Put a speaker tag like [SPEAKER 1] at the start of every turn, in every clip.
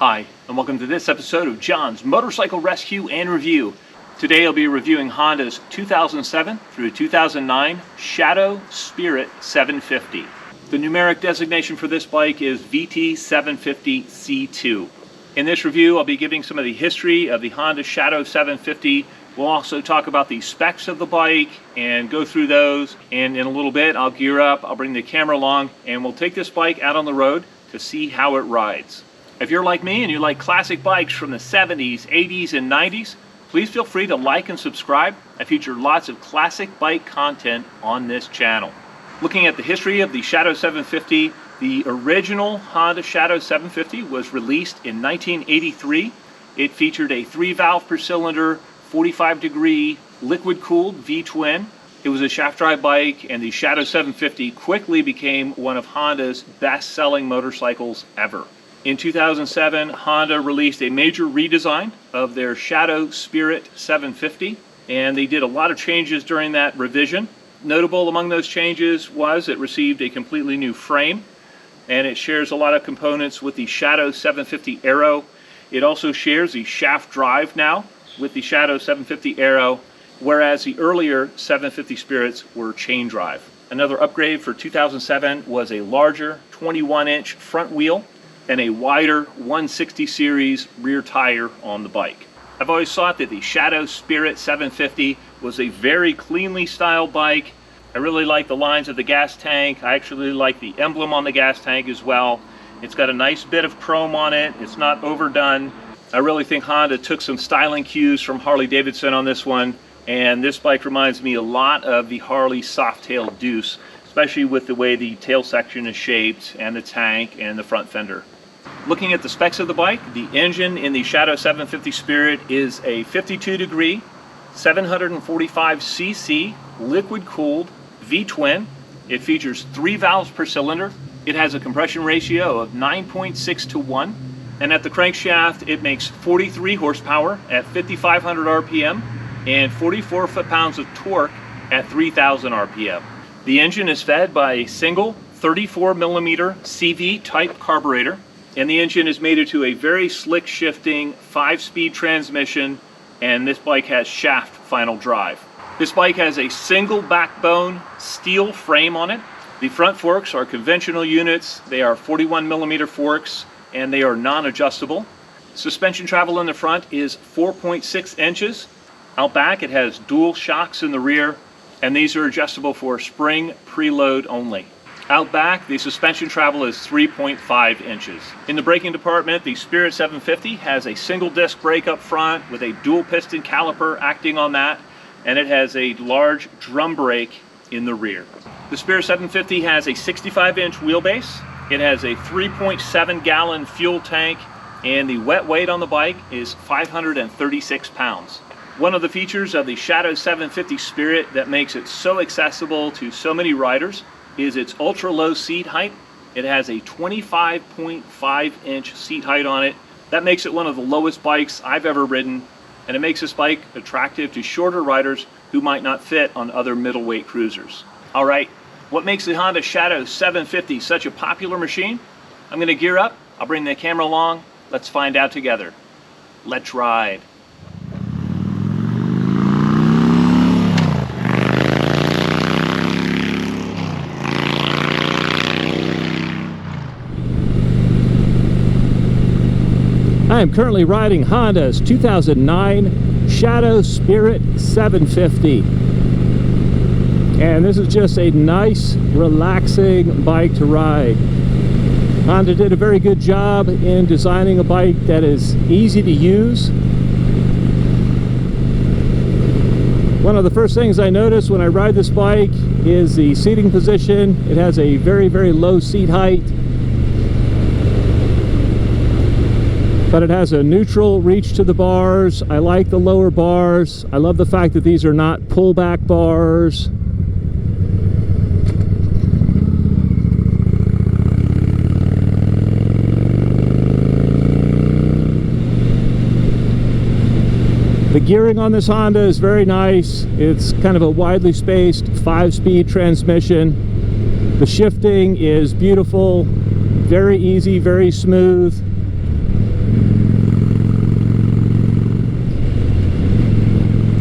[SPEAKER 1] Hi, and welcome to this episode of John's Motorcycle Rescue and Review. Today I'll be reviewing Honda's 2007 through 2009 Shadow Spirit 750. The numeric designation for this bike is VT750C2. In this review, I'll be giving some of the history of the Honda Shadow 750. We'll also talk about the specs of the bike and go through those. And in a little bit, I'll gear up, I'll bring the camera along, and we'll take this bike out on the road to see how it rides. If you're like me and you like classic bikes from the 70s, 80s, and 90s, please feel free to like and subscribe. I feature lots of classic bike content on this channel. Looking at the history of the Shadow 750, the original Honda Shadow 750 was released in 1983. It featured a 3-valve per cylinder, 45-degree liquid-cooled V-twin. It was a shaft drive bike, and the Shadow 750 quickly became one of Honda's best-selling motorcycles ever. In 2007, Honda released a major redesign of their Shadow Spirit 750, and they did a lot of changes during that revision. Notable among those changes was it received a completely new frame, and it shares a lot of components with the Shadow 750 Aero. It also shares the shaft drive now with the Shadow 750 Aero, whereas the earlier 750 Spirits were chain drive. Another upgrade for 2007 was a larger 21-inch front wheel and a wider 160 series rear tire on the bike. I've always thought that the Shadow Spirit 750 was a very cleanly styled bike. I really like the lines of the gas tank. I actually like the emblem on the gas tank as well. It's got a nice bit of chrome on it. It's not overdone. I really think Honda took some styling cues from Harley Davidson on this one, and this bike reminds me a lot of the Harley Softail Deuce, especially with the way the tail section is shaped and the tank and the front fender. Looking at the specs of the bike, the engine in the Shadow 750 Spirit is a 52-degree, 745cc liquid-cooled V-twin. It features 3 valves per cylinder. It has a compression ratio of 9.6 to 1, and at the crankshaft it makes 43 horsepower at 5,500 RPM and 44 foot-pounds of torque at 3,000 RPM. The engine is fed by a single 34mm CV type carburetor, and the engine is mated to a very slick shifting 5-speed transmission, and this bike has shaft final drive. This bike has a single backbone steel frame on it. The front forks are conventional units. They are 41mm forks, and they are non-adjustable. Suspension travel in the front is 4.6 inches. Out back it has dual shocks in the rear, and these are adjustable for spring preload only. Out back, the suspension travel is 3.5 inches. In the braking department, the Spirit 750 has a single disc brake up front with a dual piston caliper acting on that, and it has a large drum brake in the rear. The Spirit 750 has a 65-inch wheelbase. It has a 3.7-gallon fuel tank, and the wet weight on the bike is 536 pounds. One of the features of the Shadow 750 Spirit that makes it so accessible to so many riders is its ultra-low seat height. It has a 25.5-inch seat height on it. That makes it one of the lowest bikes I've ever ridden, and it makes this bike attractive to shorter riders who might not fit on other middleweight cruisers. All right, what makes the Honda Shadow 750 such a popular machine? I'm going to gear up, I'll bring the camera along, let's find out together. Let's ride.
[SPEAKER 2] I am currently riding Honda's 2009 Shadow Spirit 750. And this is just a nice, relaxing bike to ride. Honda did a very good job in designing a bike that is easy to use. One of the first things I notice when I ride this bike is the seating position. It has a very, very low seat height, but it has a neutral reach to the bars. I like the lower bars. I love the fact that these are not pullback bars. The gearing on this Honda is very nice. It's kind of a widely spaced 5-speed transmission. The shifting is beautiful, very easy, very smooth.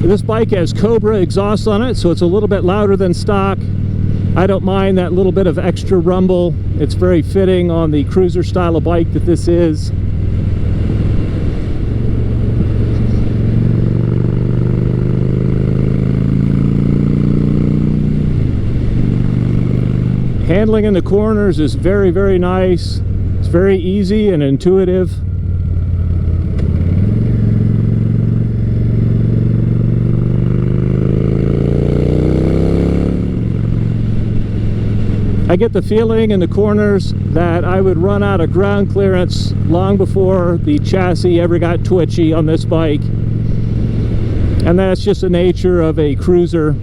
[SPEAKER 2] This bike has Cobra exhaust on it, so it's a little bit louder than stock. I don't mind that little bit of extra rumble. It's very fitting on the cruiser style of bike that this is. Handling in the corners is very, very nice. It's very easy and intuitive. I get the feeling in the corners that I would run out of ground clearance long before the chassis ever got twitchy on this bike. And that's just the nature of a cruiser.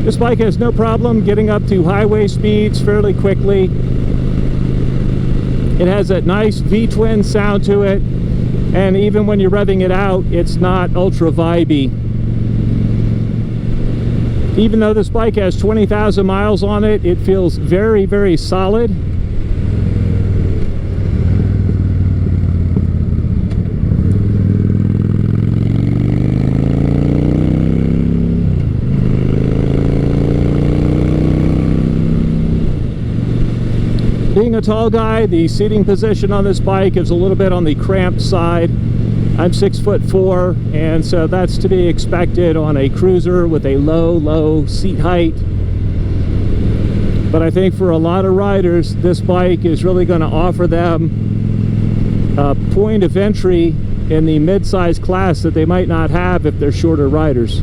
[SPEAKER 2] This bike has no problem getting up to highway speeds fairly quickly. It has that nice V-twin sound to it, and even when you're revving it out, it's not ultra vibey. Even though this bike has 20,000 miles on it, it feels very, very solid. Being a tall guy, the seating position on this bike is a little bit on the cramped side. I'm 6'4", and so that's to be expected on a cruiser with a low seat height. But I think for a lot of riders, this bike is really going to offer them a point of entry in the mid-size class that they might not have if they're shorter riders.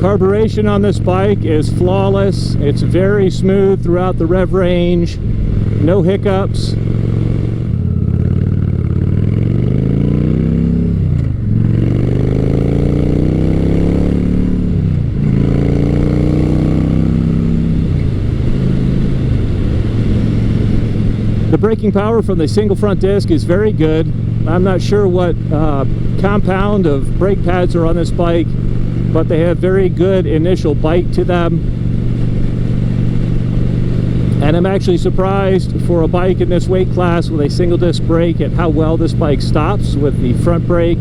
[SPEAKER 2] Carburation on this bike is flawless. It's very smooth throughout the rev range. No hiccups. The braking power from the single front disc is very good. I'm not sure what compound of brake pads are on this bike, but they have very good initial bite to them. And I'm actually surprised for a bike in this weight class with a single disc brake at how well this bike stops with the front brake.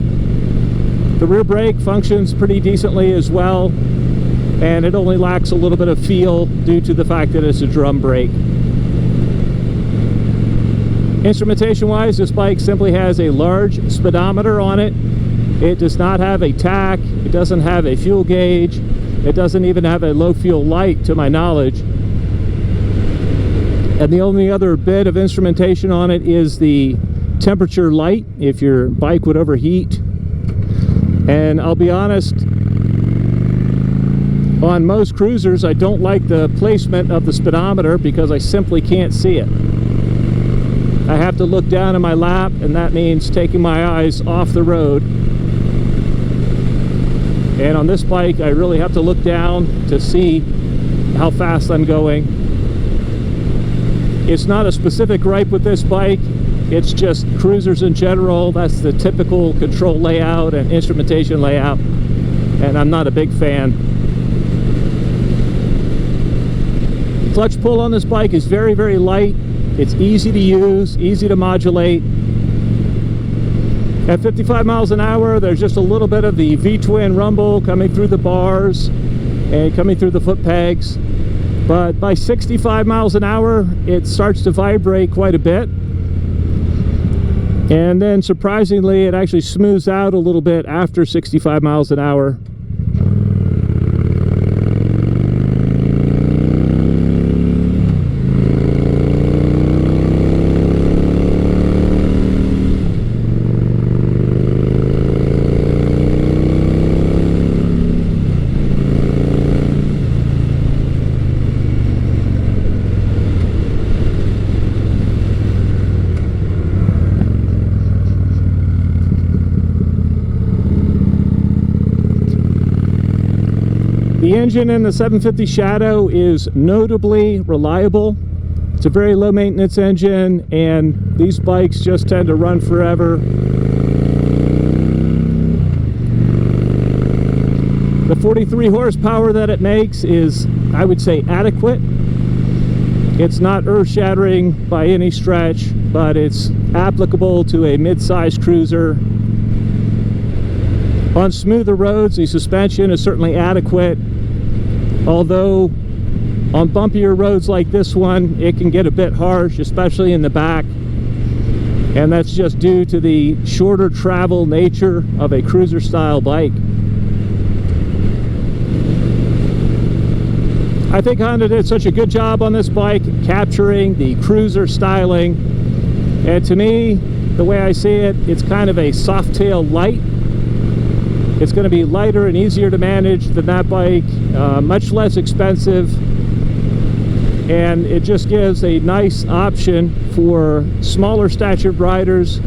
[SPEAKER 2] The rear brake functions pretty decently as well, and it only lacks a little bit of feel due to the fact that it's a drum brake. Instrumentation wise, this bike simply has a large speedometer on it. It does not have a tach, it doesn't have a fuel gauge, it doesn't even have a low fuel light to my knowledge. And the only other bit of instrumentation on it is the temperature light if your bike would overheat. And I'll be honest, on most cruisers I don't like the placement of the speedometer because I simply can't see it. I have to look down in my lap, and that means taking my eyes off the road. And on this bike, I really have to look down to see how fast I'm going. It's not a specific gripe with this bike, it's just cruisers in general. That's the typical control layout and instrumentation layout, and I'm not a big fan. Clutch pull on this bike is very, very light. It's easy to use, easy to modulate. At 55 miles an hour, there's just a little bit of the V-twin rumble coming through the bars and coming through the foot pegs. But by 65 miles an hour, it starts to vibrate quite a bit. And then surprisingly, it actually smooths out a little bit after 65 miles an hour. The engine in the 750 Shadow is notably reliable. It's a very low maintenance engine, and these bikes just tend to run forever. The 43 horsepower that it makes is, I would say, adequate. It's not earth-shattering by any stretch, but it's applicable to a mid-size cruiser. On smoother roads, the suspension is certainly adequate, although on bumpier roads like this one, it can get a bit harsh, especially in the back, and that's just due to the shorter travel nature of a cruiser-style bike. I think Honda did such a good job on this bike capturing the cruiser styling, and to me, the way I see it, it's kind of a Softail light. It's going to be lighter and easier to manage than that bike, much less expensive, and it just gives a nice option for smaller statured riders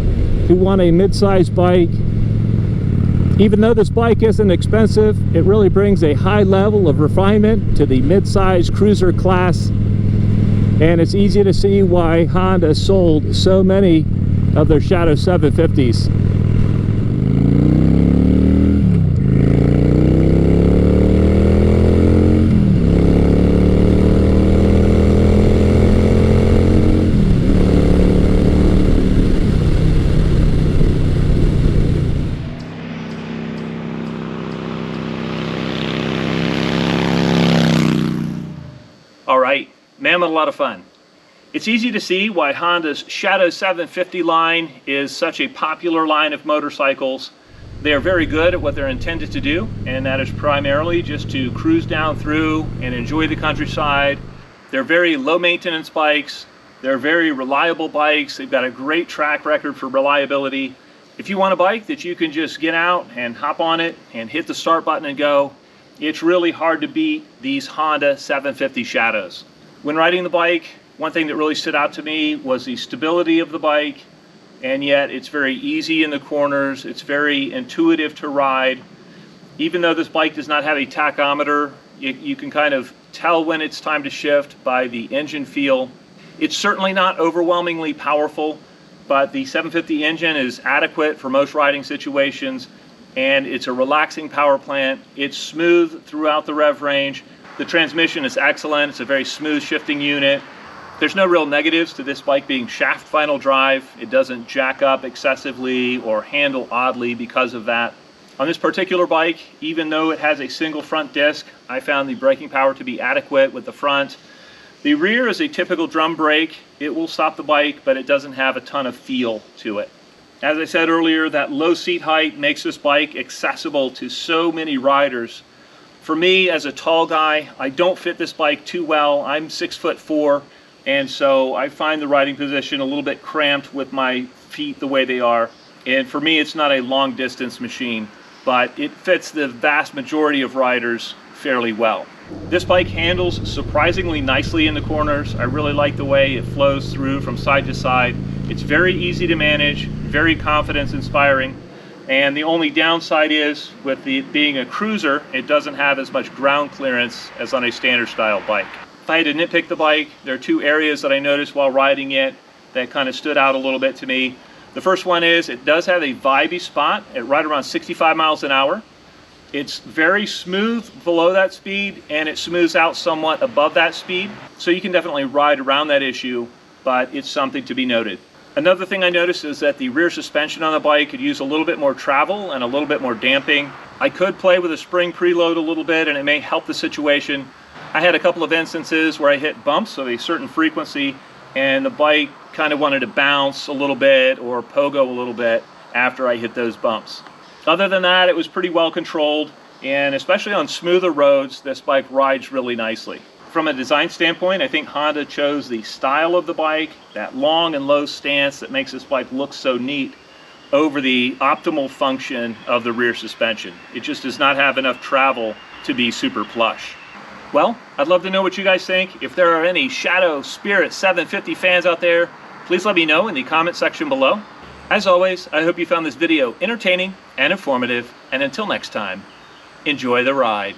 [SPEAKER 2] who want a mid-size bike. Even though this bike isn't expensive, it really brings a high level of refinement to the mid-size cruiser class, and it's easy to see why Honda sold so many of their Shadow 750s.
[SPEAKER 1] Alright, man, with a lot of fun. It's easy to see why Honda's Shadow 750 line is such a popular line of motorcycles. They are very good at what they're intended to do, and that is primarily just to cruise down through and enjoy the countryside. They're very low maintenance bikes. They're very reliable bikes. They've got a great track record for reliability. If you want a bike that you can just get out and hop on it and hit the start button and go, it's really hard to beat these Honda 750 Shadows. When riding the bike, one thing that really stood out to me was the stability of the bike, and yet it's very easy in the corners. It's very intuitive to ride. Even though this bike does not have a tachometer, you can kind of tell when it's time to shift by the engine feel. It's certainly not overwhelmingly powerful, but the 750 engine is adequate for most riding situations, and it's a relaxing power plant. It's smooth throughout the rev range. The transmission is excellent. It's a very smooth shifting unit. There's no real negatives to this bike being shaft final drive. It doesn't jack up excessively or handle oddly because of that. On this particular bike, even though it has a single front disc, I found the braking power to be adequate with the front. The rear is a typical drum brake. It will stop the bike, but it doesn't have a ton of feel to it. As I said earlier, that low seat height makes this bike accessible to so many riders. For me, as a tall guy, I don't fit this bike too well. I'm 6'4", and so I find the riding position a little bit cramped with my feet the way they are. And for me, it's not a long distance machine, but it fits the vast majority of riders fairly well. This bike handles surprisingly nicely in the corners. I really like the way it flows through from side to side. It's very easy to manage, very confidence inspiring, and the only downside is with it being a cruiser, it doesn't have as much ground clearance as on a standard style bike. If I had to nitpick the bike, there are two areas that I noticed while riding it that kind of stood out a little bit to me. The first one is it does have a vibey spot at right around 65 miles an hour. It's very smooth below that speed, and it smooths out somewhat above that speed. So you can definitely ride around that issue, but it's something to be noted. Another thing I noticed is that the rear suspension on the bike could use a little bit more travel and a little bit more damping. I could play with a spring preload a little bit, and it may help the situation. I had a couple of instances where I hit bumps of a certain frequency, and the bike kind of wanted to bounce a little bit or pogo a little bit after I hit those bumps. Other than that, it was pretty well controlled, and especially on smoother roads, this bike rides really nicely. From a design standpoint, I think Honda chose the style of the bike, that long and low stance that makes this bike look so neat, over the optimal function of the rear suspension. It just does not have enough travel to be super plush. Well, I'd love to know what you guys think. If there are any Shadow Spirit 750 fans out there, please let me know in the comment section below. As always, I hope you found this video entertaining and informative, and until next time, enjoy the ride.